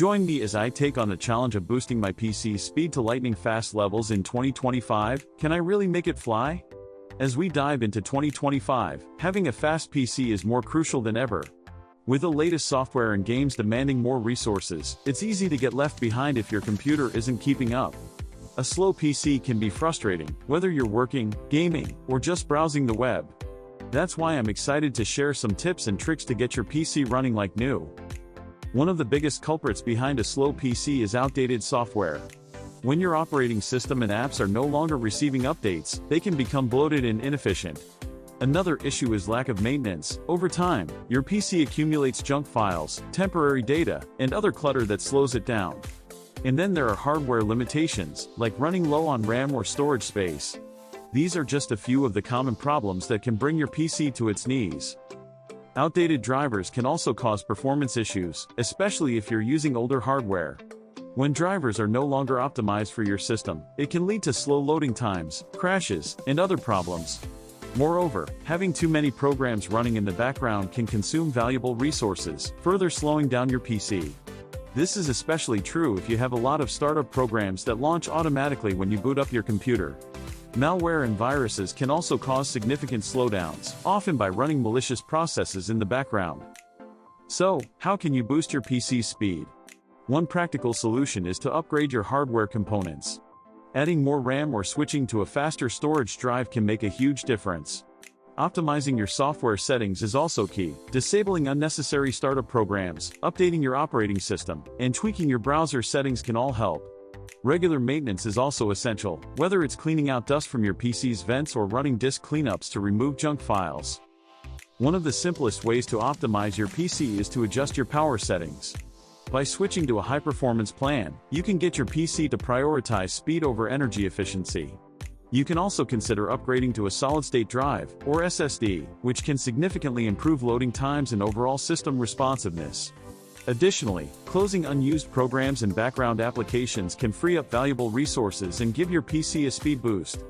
Join me as I take on the challenge of boosting my PC's speed to lightning fast levels in 2025. Can I really make it fly? As we dive into 2025, having a fast PC is more crucial than ever. With the latest software and games demanding more resources, it's easy to get left behind if your computer isn't keeping up. A slow PC can be frustrating, whether you're working, gaming, or just browsing the web. That's why I'm excited to share some tips and tricks to get your PC running like new. One of the biggest culprits behind a slow PC is outdated software. When your operating system and apps are no longer receiving updates, they can become bloated and inefficient. Another issue is lack of maintenance. Over time, your PC accumulates junk files, temporary data, and other clutter that slows it down. And then there are hardware limitations, like running low on RAM or storage space. These are just a few of the common problems that can bring your PC to its knees. Outdated drivers can also cause performance issues, especially if you're using older hardware. When drivers are no longer optimized for your system, it can lead to slow loading times, crashes, and other problems. Moreover, having too many programs running in the background can consume valuable resources, further slowing down your PC. This is especially true if you have a lot of startup programs that launch automatically when you boot up your computer. Malware and viruses can also cause significant slowdowns, often by running malicious processes in the background. So, how can you boost your PC's speed? One practical solution is to upgrade your hardware components. Adding more RAM or switching to a faster storage drive can make a huge difference. Optimizing your software settings is also key. Disabling unnecessary startup programs, updating your operating system, and tweaking your browser settings can all help. Regular maintenance is also essential, whether it's cleaning out dust from your PC's vents or running disk cleanups to remove junk files. One of the simplest ways to optimize your PC is to adjust your power settings. By switching to a high-performance plan, you can get your PC to prioritize speed over energy efficiency. You can also consider upgrading to a solid-state drive, or SSD, which can significantly improve loading times and overall system responsiveness. Additionally, closing unused programs and background applications can free up valuable resources and give your PC a speed boost.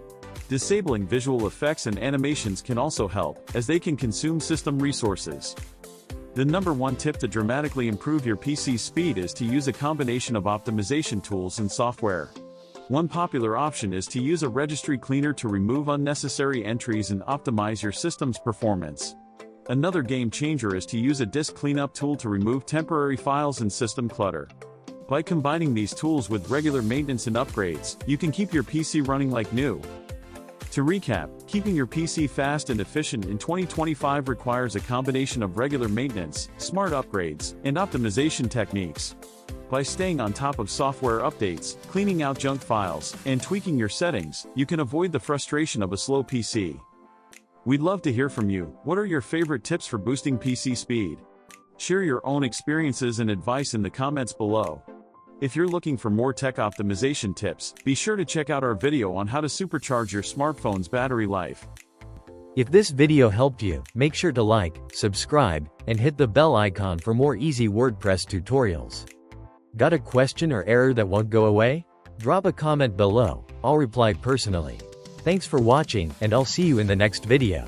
Disabling visual effects and animations can also help, as they can consume system resources. The number one tip to dramatically improve your PC's speed is to use a combination of optimization tools and software. One popular option is to use a registry cleaner to remove unnecessary entries and optimize your system's performance. Another game changer is to use a disk cleanup tool to remove temporary files and system clutter. By combining these tools with regular maintenance and upgrades, you can keep your PC running like new. To recap, keeping your PC fast and efficient in 2025 requires a combination of regular maintenance, smart upgrades, and optimization techniques. By staying on top of software updates, cleaning out junk files, and tweaking your settings, you can avoid the frustration of a slow PC. We'd love to hear from you. What are your favorite tips for boosting PC speed? Share your own experiences and advice in the comments below. If you're looking for more tech optimization tips, be sure to check out our video on how to supercharge your smartphone's battery life. If this video helped you, make sure to like, subscribe, and hit the bell icon for more easy WordPress tutorials. Got a question or error that won't go away? Drop a comment below, I'll reply personally. Thanks for watching, and I'll see you in the next video.